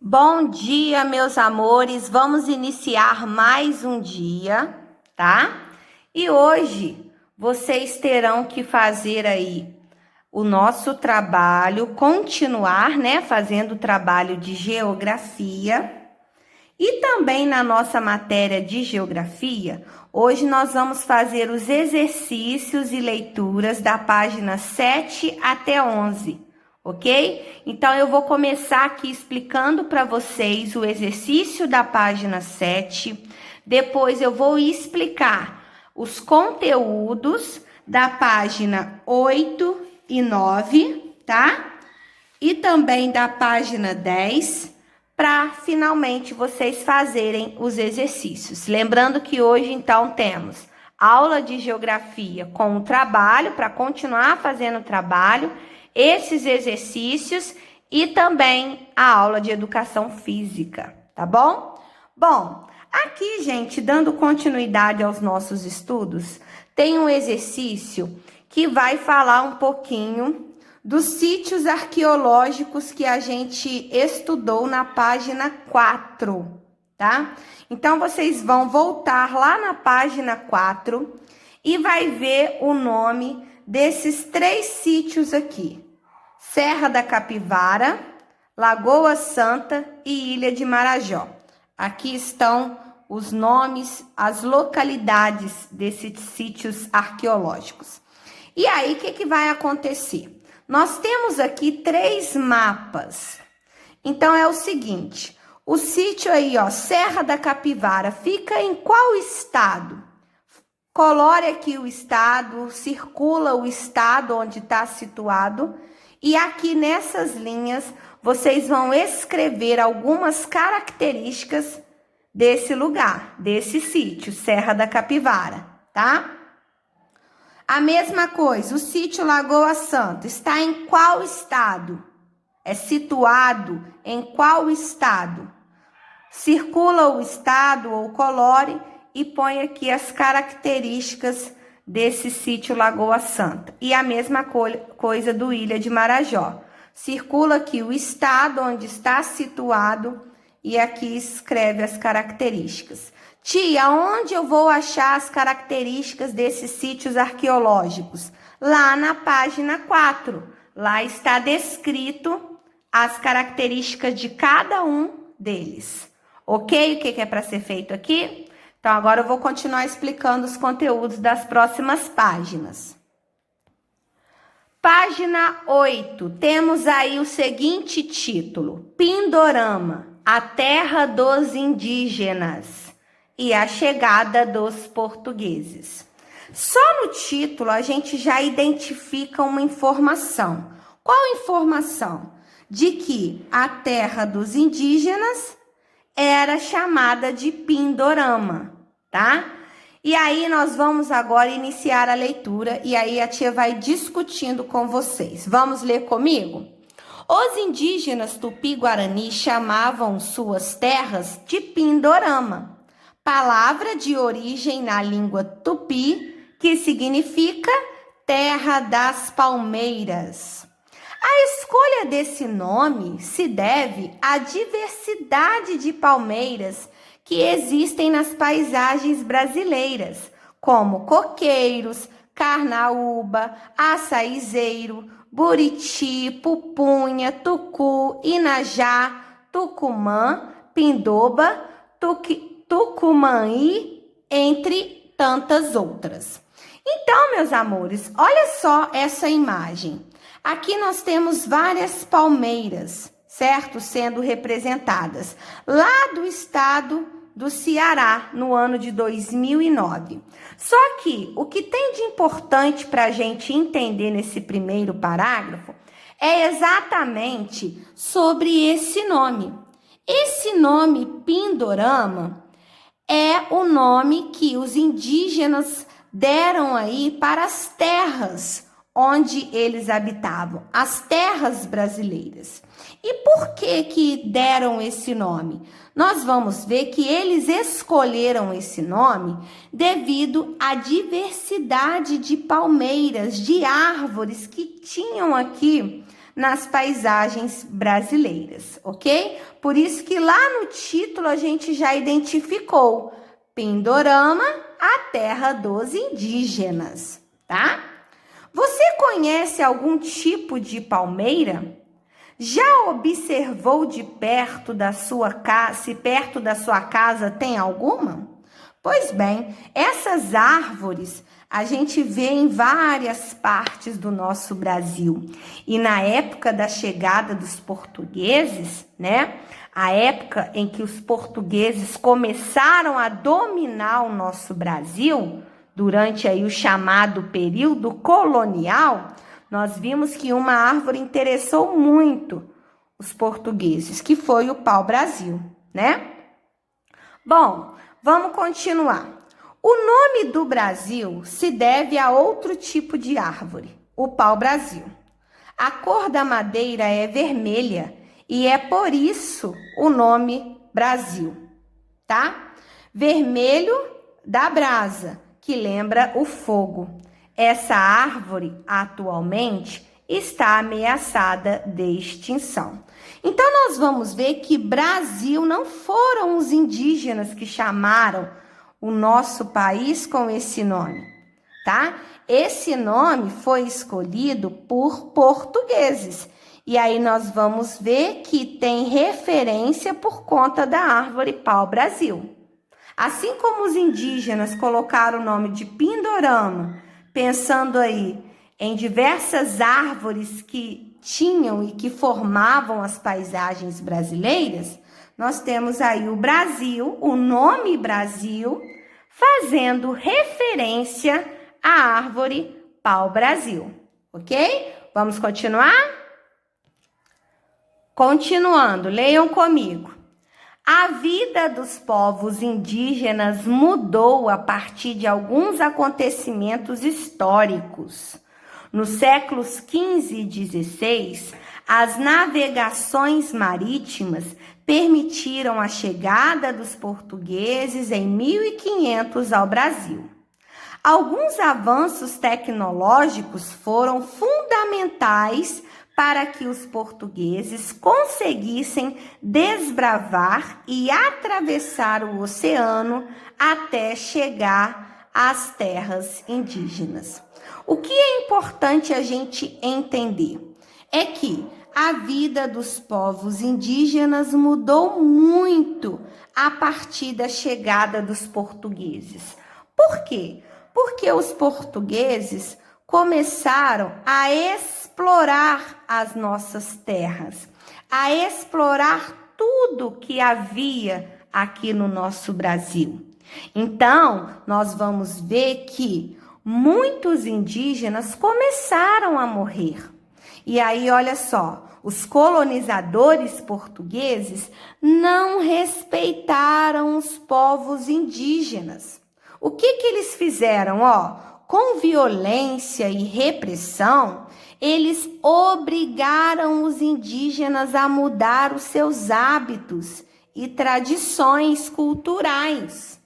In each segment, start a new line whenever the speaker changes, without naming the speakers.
Bom dia, meus amores. Vamos iniciar mais um dia, tá? E hoje vocês terão que fazer aí o nosso trabalho, continuar, né, fazendo o trabalho de geografia. E também na nossa matéria de geografia, hoje nós vamos fazer os exercícios e leituras da página 7 até 11. Ok? Então, eu vou começar aqui explicando para vocês o exercício da página 7. Depois, eu vou explicar os conteúdos da página 8 e 9, tá? E também da página 10, para finalmente vocês fazerem os exercícios. Lembrando que hoje, então, temos aula de geografia com o trabalho, para continuar fazendo o trabalho, esses exercícios e também a aula de educação física, tá bom? Bom, aqui, gente, dando continuidade aos nossos estudos, tem um exercício que vai falar um pouquinho dos sítios arqueológicos que a gente estudou na página 4, tá? Então, vocês vão voltar lá na página 4 e vai ver o nome desses 3 sítios aqui: Serra da Capivara, Lagoa Santa e Ilha de Marajó. Aqui estão os nomes, as localidades desses sítios arqueológicos. E aí, o que vai acontecer? Nós temos aqui 3 mapas. Então, é o seguinte, o sítio aí, ó, Serra da Capivara, fica em qual estado? Colore aqui o estado, circula o estado onde está situado. E aqui nessas linhas, vocês vão escrever algumas características desse lugar, desse sítio, Serra da Capivara, tá? A mesma coisa, o sítio Lagoa Santa está em qual estado? É situado em qual estado? Circula o estado ou colore e põe aqui as características desse sítio Lagoa Santa. E a mesma coisa do Ilha de Marajó. Circula aqui o estado onde está situado e aqui escreve as características. Tia, onde eu vou achar as características desses sítios arqueológicos? Lá na página 4. Lá está descrito as características de cada um deles. Ok? O que é para ser feito aqui? Então, agora eu vou continuar explicando os conteúdos das próximas páginas. Página 8, temos aí o seguinte título: Pindorama, a terra dos indígenas e a chegada dos portugueses. Só no título a gente já identifica uma informação. Qual informação? De que a terra dos indígenas era chamada de Pindorama, tá? E aí nós vamos agora iniciar a leitura e aí a tia vai discutindo com vocês. Vamos ler comigo? Os indígenas Tupi-Guarani chamavam suas terras de Pindorama, palavra de origem na língua tupi, que significa terra das palmeiras. A escolha desse nome se deve à diversidade de palmeiras que existem nas paisagens brasileiras, como coqueiros, carnaúba, açaizeiro, buriti, pupunha, tucu, inajá, tucumã, pindoba, tucumaí, entre tantas outras. Então, meus amores, olha só essa imagem. Aqui nós temos várias palmeiras, certo? Sendo representadas lá do estado do Ceará, no ano de 2009. Só que o que tem de importante para a gente entender nesse primeiro parágrafo é exatamente sobre esse nome. Esse nome Pindorama é o nome que os indígenas deram aí para as terras onde eles habitavam, as terras brasileiras. E por que deram esse nome? Nós vamos ver que eles escolheram esse nome devido à diversidade de palmeiras, de árvores que tinham aqui nas paisagens brasileiras, ok? Por isso que lá no título a gente já identificou Pindorama, a terra dos indígenas, tá? Você conhece algum tipo de palmeira? Já observou de perto da sua casa, se perto da sua casa tem alguma? Pois bem, essas árvores a gente vê em várias partes do nosso Brasil. E na época da chegada dos portugueses, né? A época em que os portugueses começaram a dominar o nosso Brasil, durante aí o chamado período colonial, nós vimos que uma árvore interessou muito os portugueses, que foi o pau-brasil, né? Bom, vamos continuar. O nome do Brasil se deve a outro tipo de árvore, o pau-brasil. A cor da madeira é vermelha e é por isso o nome Brasil, tá? Vermelho da brasa, que lembra o fogo. Essa árvore, atualmente, está ameaçada de extinção. Então, nós vamos ver que Brasil não foram os indígenas que chamaram o nosso país com esse nome, tá? Esse nome foi escolhido por portugueses. E aí nós vamos ver que tem referência por conta da árvore pau-brasil. Assim como os indígenas colocaram o nome de Pindorama, pensando aí em diversas árvores que tinham e que formavam as paisagens brasileiras, nós temos aí o Brasil, o nome Brasil, fazendo referência à árvore pau-brasil, ok? Vamos continuar? Continuando, leiam comigo. A vida dos povos indígenas mudou a partir de alguns acontecimentos históricos. Nos séculos XV e XVI, as navegações marítimas permitiram a chegada dos portugueses em 1500 ao Brasil. Alguns avanços tecnológicos foram fundamentais para que os portugueses conseguissem desbravar e atravessar o oceano até chegar às terras indígenas. O que é importante a gente entender é que a vida dos povos indígenas mudou muito a partir da chegada dos portugueses. Por quê? Porque os portugueses começaram a explorar as nossas terras, a explorar tudo que havia aqui no nosso Brasil. Então, nós vamos ver que muitos indígenas começaram a morrer. E aí, olha só, os colonizadores portugueses não respeitaram os povos indígenas. O que eles fizeram? Com violência e repressão, eles obrigaram os indígenas a mudar os seus hábitos e tradições culturais.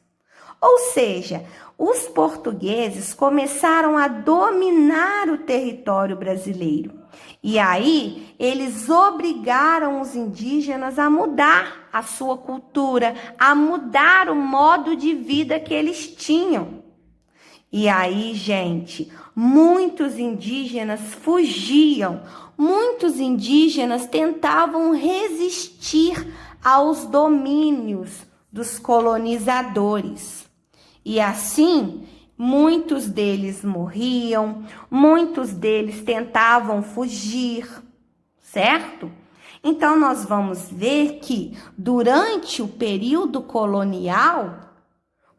Ou seja, os portugueses começaram a dominar o território brasileiro. E aí, eles obrigaram os indígenas a mudar a sua cultura, a mudar o modo de vida que eles tinham. E aí, gente, muitos indígenas fugiam, muitos indígenas tentavam resistir aos domínios dos colonizadores. E assim, muitos deles morriam, muitos deles tentavam fugir, certo? Então, nós vamos ver que durante o período colonial,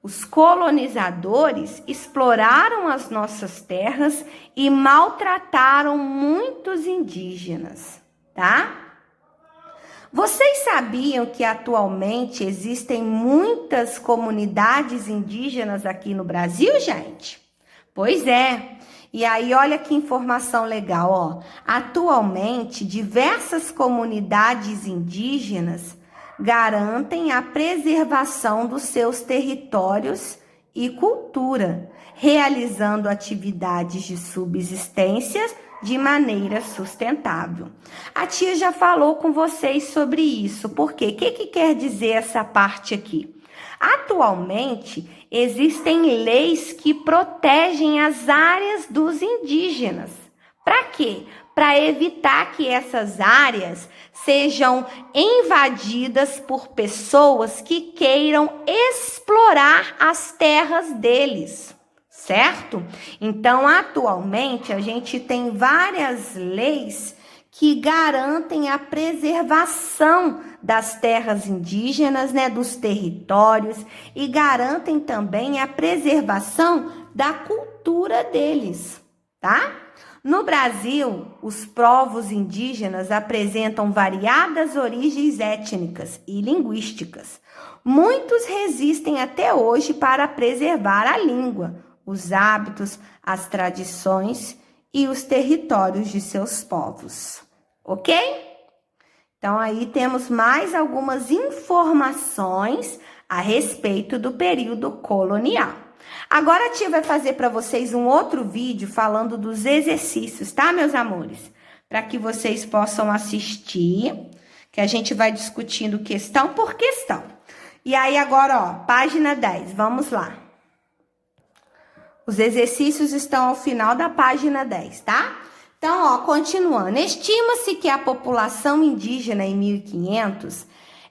os colonizadores exploraram as nossas terras e maltrataram muitos indígenas, tá? Vocês sabiam que atualmente existem muitas comunidades indígenas aqui no Brasil, gente? Pois é. E aí, olha que informação legal, Atualmente, diversas comunidades indígenas garantem a preservação dos seus territórios e cultura, realizando atividades de subsistência de maneira sustentável. A tia já falou com vocês sobre isso. Por quê? O que quer dizer essa parte aqui? Atualmente, existem leis que protegem as áreas dos indígenas. Para quê? Para evitar que essas áreas sejam invadidas por pessoas que queiram explorar as terras deles, certo? Então, atualmente, a gente tem várias leis que garantem a preservação das terras indígenas, né, dos territórios, e garantem também a preservação da cultura deles, tá? No Brasil, os povos indígenas apresentam variadas origens étnicas e linguísticas. Muitos resistem até hoje para preservar a língua, os hábitos, as tradições e os territórios de seus povos. Ok? Então, aí temos mais algumas informações a respeito do período colonial. Agora a tia vai fazer para vocês um outro vídeo falando dos exercícios, tá, meus amores? Para que vocês possam assistir, que a gente vai discutindo questão por questão. E aí agora, ó, página 10, vamos lá. Os exercícios estão ao final da página 10, tá? Então, ó, continuando. Estima-se que a população indígena em 1500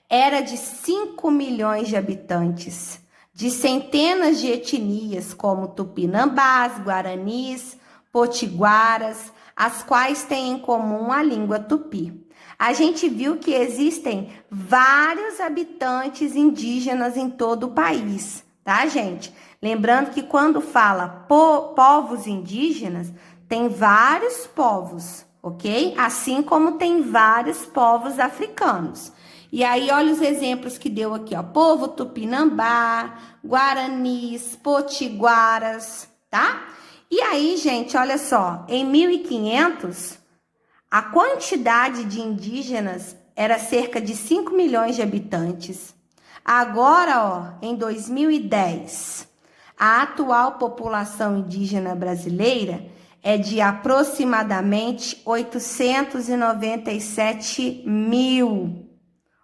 era de 5 milhões de habitantes, de centenas de etnias como tupinambás, guaranis, potiguaras, as quais têm em comum a língua tupi. A gente viu que existem vários habitantes indígenas em todo o país, tá, gente? Lembrando que quando fala povos indígenas, tem vários povos, ok? Assim como tem vários povos africanos. E aí, olha os exemplos que deu aqui, ó. Povo tupinambá, guaranis, potiguaras, tá? E aí, gente, olha só. Em 1500, a quantidade de indígenas era cerca de 5 milhões de habitantes. Agora, ó, em 2010, a atual população indígena brasileira é de aproximadamente 897 mil.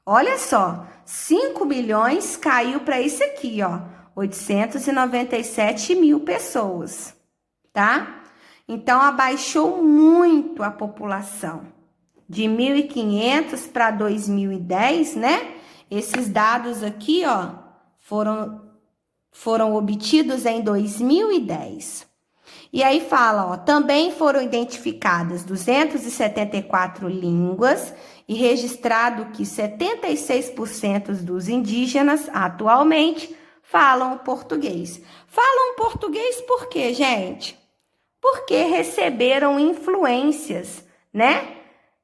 Olha só, 5 milhões caiu para isso aqui, ó, 897 mil pessoas, tá? Então, abaixou muito a população. De 1500 para 2010, né? Esses dados aqui, ó, foram obtidos em 2010. E aí fala, ó, também foram identificadas 274 línguas e registrado que 76% dos indígenas atualmente falam português. Falam português por quê, gente? Porque receberam influências, né,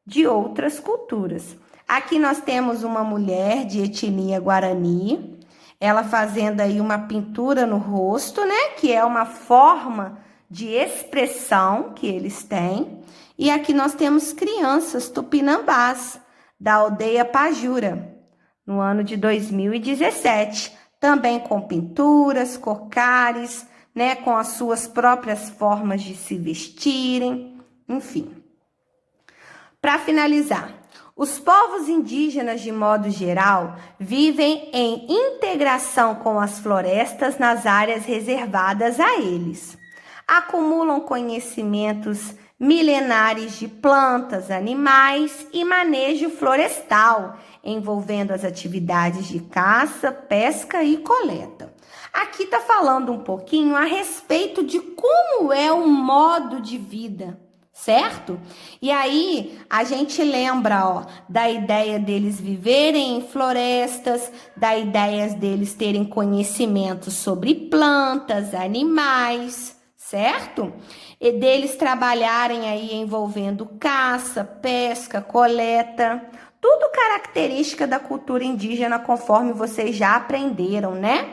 de outras culturas. Aqui nós temos uma mulher de etnia guarani, ela fazendo aí uma pintura no rosto, né, que é uma forma de expressão que eles têm. E aqui nós temos crianças tupinambás da aldeia Pajura, no ano de 2017, também com pinturas, cocares, né, com as suas próprias formas de se vestirem, enfim. Para finalizar, os povos indígenas, de modo geral, vivem em integração com as florestas nas áreas reservadas a eles. Acumulam conhecimentos milenares de plantas, animais e manejo florestal, envolvendo as atividades de caça, pesca e coleta. Aqui está falando um pouquinho a respeito de como é o modo de vida, certo? E aí a gente lembra, ó, da ideia deles viverem em florestas, da ideia deles terem conhecimento sobre plantas, animais, certo? E deles trabalharem aí envolvendo caça, pesca, coleta, tudo característica da cultura indígena, conforme vocês já aprenderam, né?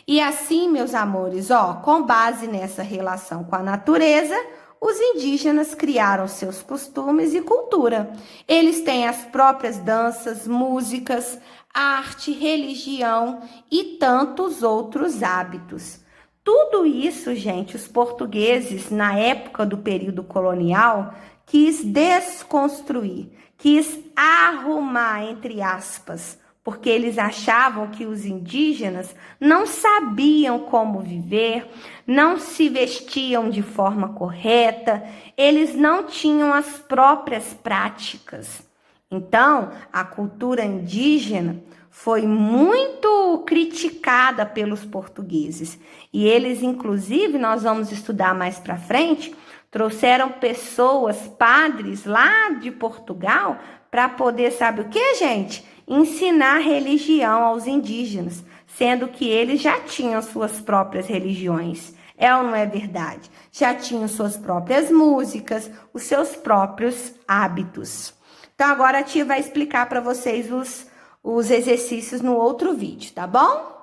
E assim, meus amores, ó, com base nessa relação com a natureza, os indígenas criaram seus costumes e cultura. Eles têm as próprias danças, músicas, arte, religião e tantos outros hábitos. Tudo isso, gente, os portugueses, na época do período colonial, quis desconstruir, quis arrumar, entre aspas, porque eles achavam que os indígenas não sabiam como viver, não se vestiam de forma correta, eles não tinham as próprias práticas. Então, a cultura indígena foi muito criticada pelos portugueses. E eles, inclusive, nós vamos estudar mais para frente, trouxeram pessoas, padres lá de Portugal, para poder, sabe o que, gente? Ensinar religião aos indígenas, sendo que eles já tinham suas próprias religiões. É ou não é verdade? Já tinham suas próprias músicas, os seus próprios hábitos. Então, agora a tia vai explicar para vocês os exercícios no outro vídeo, tá bom?